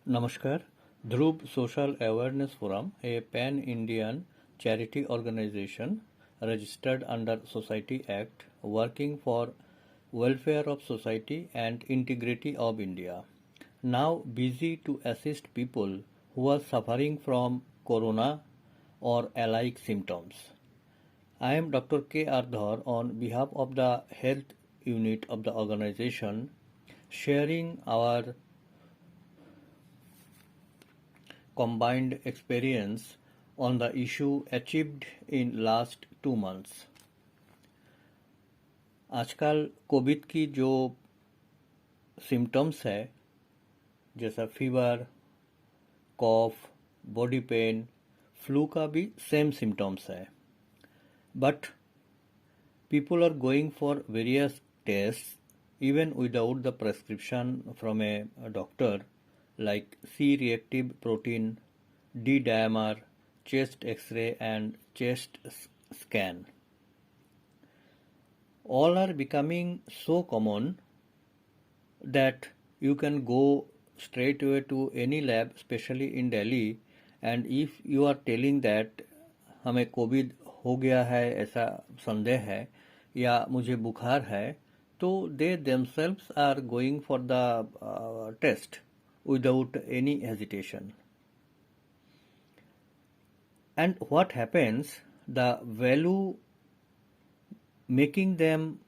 Namaskar. Dhruv Social Awareness Forum, a pan-Indian charity organization registered under Society Act, working for welfare of society and integrity of India. Now busy to assist people who are suffering from corona or alike symptoms. I am Dr. K. Ardhar on behalf of the health unit of the organization, sharing our combined experience on the issue achieved in last 2 months. आजकल Covid की जो symptoms है जैसा fever, कॉफ, body pain, flu का भी same symptoms है. But people are going for various tests even without the prescription from a doctor like C-reactive protein, D-dimer, chest X-ray and chest scan. All are becoming so common that you can go straight away to any lab, especially in Delhi, and if you are telling that हमें Covid हो गया है ऐसा संदेह है या मुझे बुखार है तो दे themselves are going for the test without any hesitation. And what happens, the value making them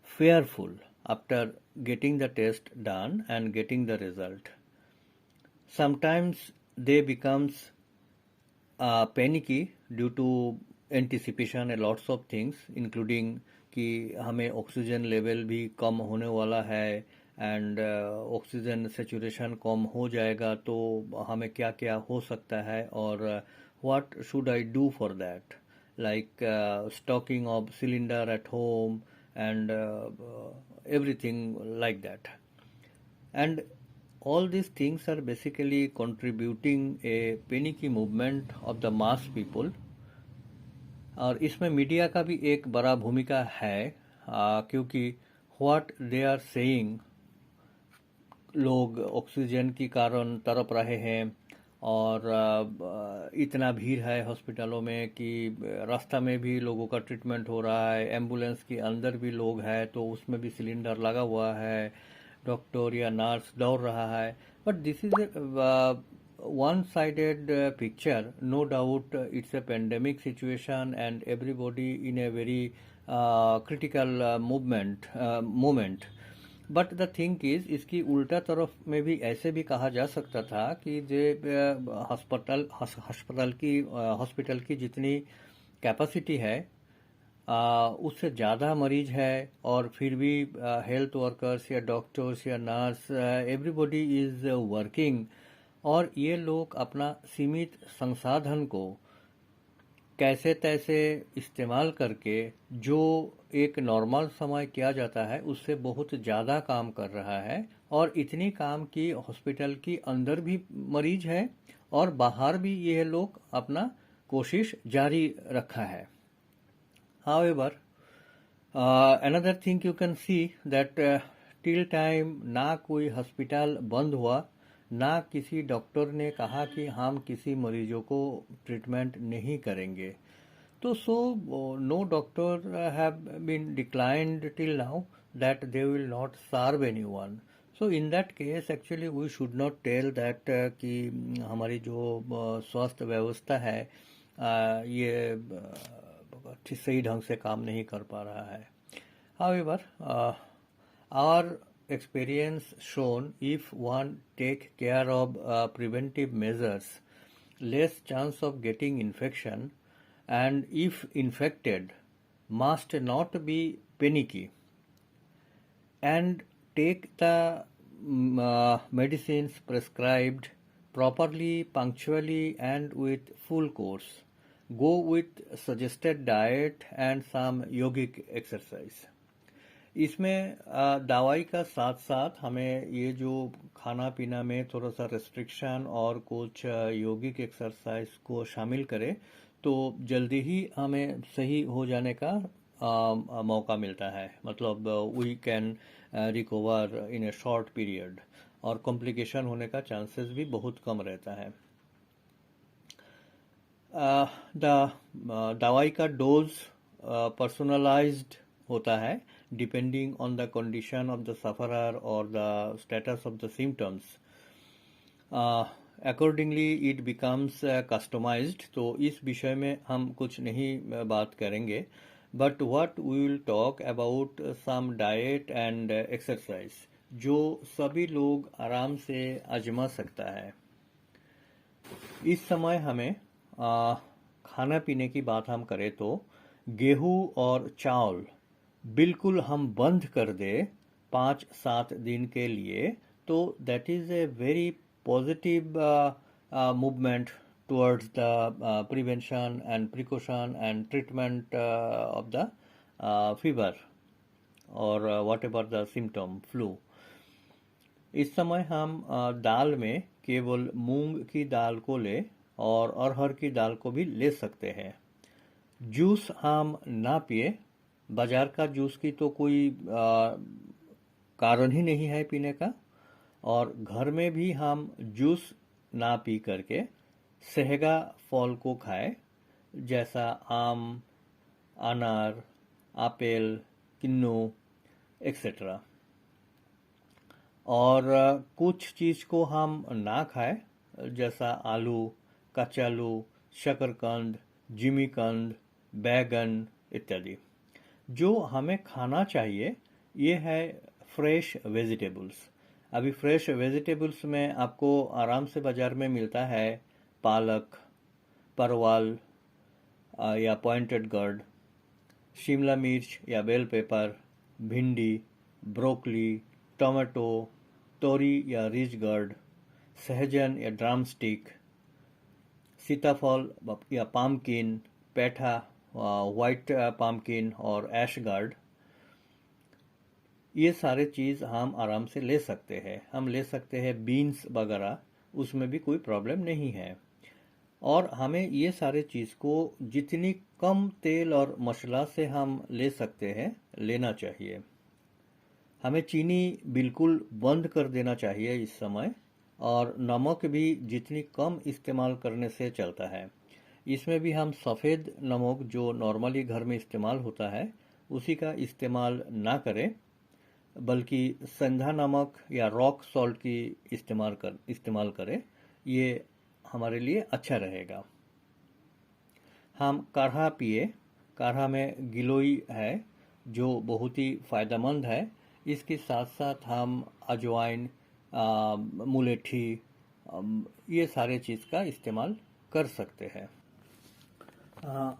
fearful after getting the test done and getting the result. Sometimes they becomes panicky due to anticipation and lots of things including कि हमें oxygen level भी कम होने वाला है and oxygen saturation कम हो जाएगा तो हमें क्या क्या हो सकता है और what should I do for that like stocking of cylinder at home and everything like that. And all these things are basically contributing a panicky movement of the mass people. और इसमें मीडिया का भी एक बड़ा भूमिका है क्योंकि what they are saying लोग ऑक्सीजन के कारण तड़प रहे हैं और इतना भीड़ है हॉस्पिटलों में कि रास्ता में भी लोगों का ट्रीटमेंट हो रहा है, एम्बुलेंस के अंदर भी लोग हैं तो उसमें भी सिलेंडर लगा हुआ है, डॉक्टर या नर्स दौड़ रहा है. But this is one-sided picture. No doubt it's a pandemic situation and everybody in a very critical moment. But the thing is इसकी उल्टा तरफ में भी ऐसे भी कहा जा सकता था कि जो हॉस्पिटल की जितनी कैपेसिटी है उससे ज़्यादा मरीज है और फिर भी हेल्थ वर्कर्स या डॉक्टर्स या नर्स एवरीबॉडी इज वर्किंग और ये लोग अपना सीमित संसाधन को कैसे तैसे इस्तेमाल करके जो एक नॉर्मल समय किया जाता है उससे बहुत ज़्यादा काम कर रहा है और इतनी काम की हॉस्पिटल की अंदर भी मरीज है और बाहर भी ये लोग अपना कोशिश जारी रखा है. However, another thing you can see that till time ना कोई हॉस्पिटल बंद हुआ ना किसी डॉक्टर ने कहा कि हम किसी मरीजों को ट्रीटमेंट नहीं करेंगे तो so no doctor have been declined till now that they will not serve anyone. So in that case actually we should not tell that कि हमारी जो स्वास्थ्य व्यवस्था है ये सही ढंग से काम नहीं कर पा रहा है. However, our experience shown if one take care of preventive measures, less chance of getting infection, and if infected, must not be panicky and take the medicines prescribed properly, punctually, and with full course. Go with suggested diet and some yogic exercise. इसमें दवाई का साथ साथ हमें ये जो खाना पीना में थोड़ा सा रेस्ट्रिक्शन और कुछ योगिक एक्सरसाइज को शामिल करें तो जल्दी ही हमें सही हो जाने का मौका मिलता है. मतलब we can recover in a short period और कॉम्प्लिकेशन होने का चांसेस भी बहुत कम रहता है। दवाई का डोज पर्सनलाइज्ड होता है depending on the condition of the sufferer और the status of the symptoms. Accordingly it becomes customised. तो इस विषय में हम कुछ नहीं बात करेंगे, but what we will talk about some diet and exercise जो सभी लोग आराम से आजमा सकता है। इस समय हमें खाना पीने की बात हम करें तो गेहूं और चावल बिल्कुल हम बंद कर दे 5-7 दिन के लिए, तो that is a very positive movement towards the prevention and precaution and treatment of the fever or whatever the symptom flu। इस समय हम दाल में केवल मूंग की दाल को ले और अरहर की दाल को भी ले सकते हैं। जूस हम ना पिए, बाजार का जूस की तो कोई कारण ही नहीं है पीने का, और घर में भी हम जूस ना पी करके सेहगा फल को खाए, जैसा आम, अनार, आपेल, किन्नू एक्सेट्रा। और कुछ चीज़ को हम ना खाए, जैसा आलू, कचालू, शकरकंद, जिमीकंद, बैगन इत्यादि। जो हमें खाना चाहिए ये है फ्रेश वेजिटेबल्स। अभी फ्रेश वेजिटेबल्स में आपको आराम से बाजार में मिलता है पालक, परवल या पॉइंटेड गर्ड, शिमला मिर्च या बेल पेपर, भिंडी, ब्रोकली, टमाटो, तोरी या रिज गर्ड, सहजन या ड्रम स्टिक, सीताफल या पामकिन, पेठा, वाइट पामकिन और ऐश गार्ड। ये सारे चीज़ हम आराम से ले सकते हैं। हम ले सकते हैं बीन्स वगैरह, उसमें भी कोई प्रॉब्लम नहीं है। और हमें ये सारे चीज़ को जितनी कम तेल और मसाला से हम ले सकते हैं लेना चाहिए। हमें चीनी बिल्कुल बंद कर देना चाहिए इस समय, और नमक भी जितनी कम इस्तेमाल करने से चलता है। इसमें भी हम सफ़ेद नमक जो नॉर्मली घर में इस्तेमाल होता है उसी का इस्तेमाल ना करें, बल्कि संधा नमक या रॉक सॉल्ट की इस्तेमाल करें। ये हमारे लिए अच्छा रहेगा। हम काढ़ा पिए। काढ़ा में गिलोई है जो बहुत ही फ़ायदेमंद है। इसके साथ साथ हम अजवाइन, मुलेठी, ये सारे चीज़ का इस्तेमाल कर सकते हैं।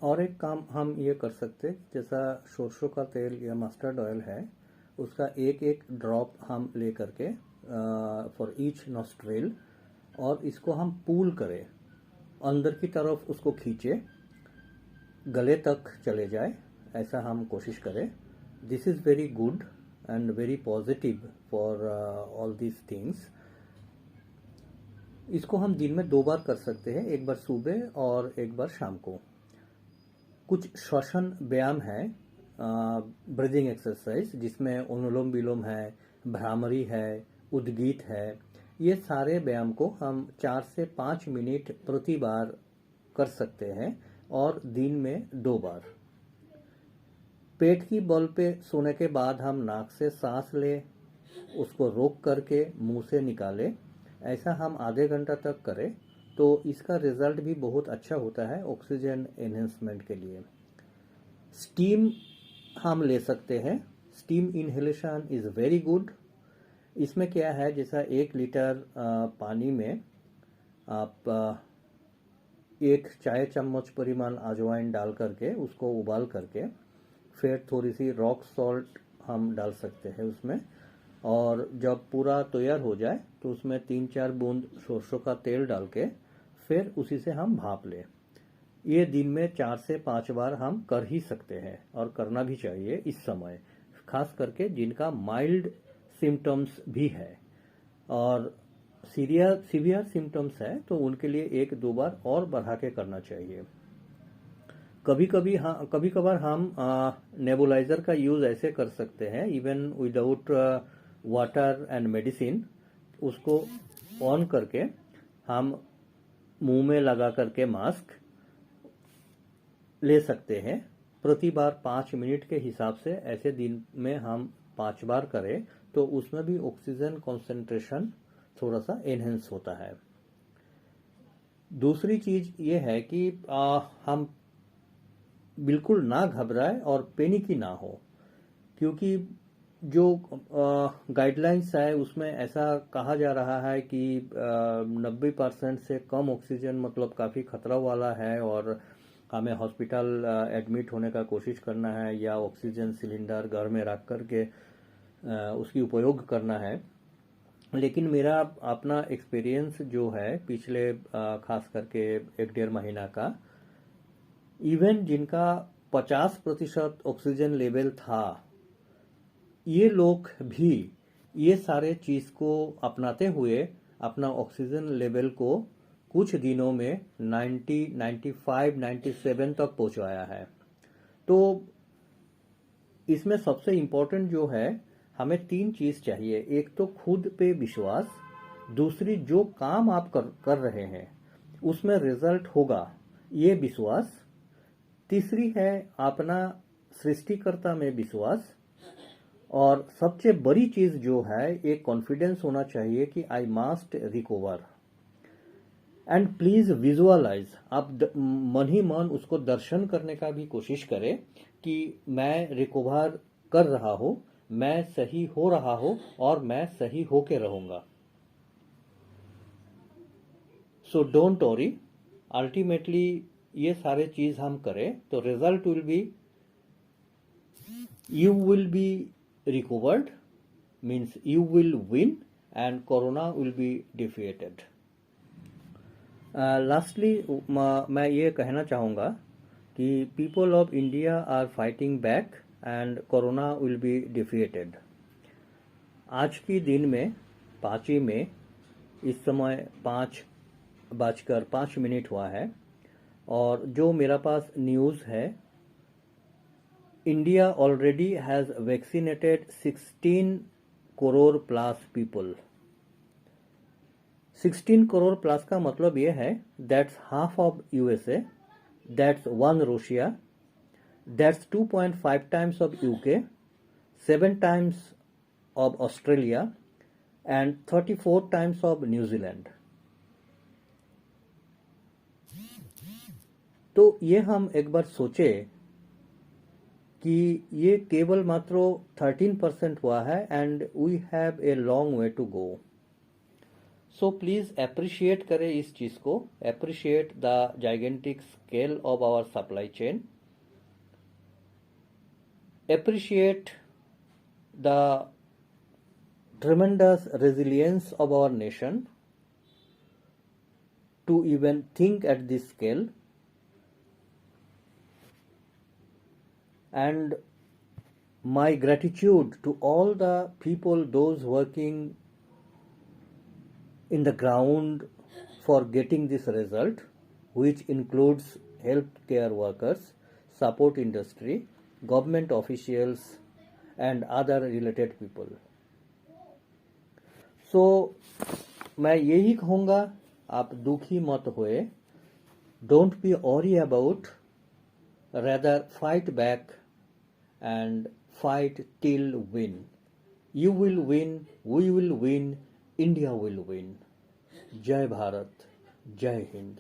और एक काम हम ये कर सकते हैं, जैसा सरसों का तेल या मस्टर्ड ऑयल है, उसका एक एक ड्रॉप हम ले करके फॉर ईच नॉस्ट्रेल, और इसको हम पूल करें, अंदर की तरफ उसको खींचे, गले तक चले जाए, ऐसा हम कोशिश करें। This is very good and very positive for all these things. इसको हम दिन में 2 बार कर सकते हैं, एक बार सुबह और एक बार शाम को। कुछ श्वसन व्यायाम है, ब्रीदिंग एक्सरसाइज, जिसमें अनुलोम विलोम है, भ्रामरी है, उद्गीत है। ये सारे व्यायाम को हम 4 से 5 मिनट प्रति बार कर सकते हैं, और दिन में 2 बार। पेट की बल पे सोने के बाद हम नाक से सांस ले, उसको रोक करके मुंह से निकाले, ऐसा हम आधे घंटा तक करें तो इसका रिजल्ट भी बहुत अच्छा होता है ऑक्सीजन एनहेंसमेंट के लिए। स्टीम हम ले सकते हैं। Steam inhalation is very good. इसमें क्या है, जैसा 1 लीटर पानी में आप 1 चाय चम्मच परिमाण अजवाइन डाल करके उसको उबाल करके फिर थोड़ी सी रॉक सॉल्ट हम डाल सकते हैं उसमें, और जब पूरा तैयार हो जाए तो उसमें 3-4 बूंद सरसों का तेल डाल के फिर उसी से हम भाप लें। ये दिन में 4 से 5 बार हम कर ही सकते हैं, और करना भी चाहिए इस समय, खास करके जिनका माइल्ड सिम्टम्स भी है और सीवियर सिम्टम्स है, तो उनके लिए 1-2 बार और बढ़ा के करना चाहिए। कभी कभार हम नेबुलाइजर का यूज़ ऐसे कर सकते हैं, even without water and medicine, उसको ऑन करके हम मुंह में लगा करके मास्क ले सकते हैं। प्रति बार 5 मिनट के हिसाब से ऐसे दिन में हम 5 बार करें तो उसमें भी ऑक्सीजन कंसंट्रेशन थोड़ा सा एनहेंस होता है। दूसरी चीज ये है कि हम बिल्कुल ना घबराए और पैनिक ही ना हो, क्योंकि जो गाइडलाइंस है उसमें ऐसा कहा जा रहा है कि 90% से कम ऑक्सीजन मतलब काफ़ी खतरा वाला है और हमें हॉस्पिटल एडमिट होने का कोशिश करना है या ऑक्सीजन सिलेंडर घर में रख करके उसकी उपयोग करना है। लेकिन मेरा अपना एक्सपीरियंस जो है पिछले खास करके 1-1.5 महीना का, इवन जिनका 50% ऑक्सीजन लेवल था, ये लोग भी ये सारे चीज को अपनाते हुए अपना ऑक्सीजन लेवल को कुछ दिनों में 90, 95, 97 तक पहुंचाया है। तो इसमें सबसे इम्पोर्टेंट जो है, हमें 3 चीज चाहिए। एक तो खुद पे विश्वास, दूसरी जो काम आप कर रहे हैं उसमें रिजल्ट होगा ये विश्वास, तीसरी है अपना सृष्टिकर्ता में विश्वास, और सबसे बड़ी चीज जो है एक कॉन्फिडेंस होना चाहिए कि I must recover. And please visualise, आप मन ही मन उसको दर्शन करने का भी कोशिश करें कि मैं रिकवर कर रहा हूं, मैं सही हो रहा हूं और मैं सही होके रहूंगा। सो डोंट वरी, अल्टीमेटली ये सारे चीज हम करें तो result will be, you will be recovered, means you will win and corona will be defeated. Lastly, मैं ये कहना चाहूँगा कि people of India are fighting back and corona will be defeated. आज की दिन में 5 में इस समय 5:05 हुआ है और जो मेरा पास न्यूज़ है, India already has vaccinated 16 crore plus people. 16 crore plus का मतलब ये है, that's half of USA, that's 1 Russia, that's 2.5 times of UK, 7 times of Australia and 34 times of New Zealand. तो ये हम एक बार सोचे कि ये केवल मात्र 13% हुआ है and we have a long way to go. So please appreciate करें इस चीज को, appreciate the gigantic scale of our supply chain, appreciate the tremendous resilience of our nation to even think at this scale, and my gratitude to all the people, those working in the ground for getting this result, which includes healthcare workers, support industry, government officials and other related people. So मैं यही कहूँगा, आप दुखी मत होए, don't be worry about, rather fight back and fight till win. You will win, we will win, India will win. जय भारत, जय हिंद।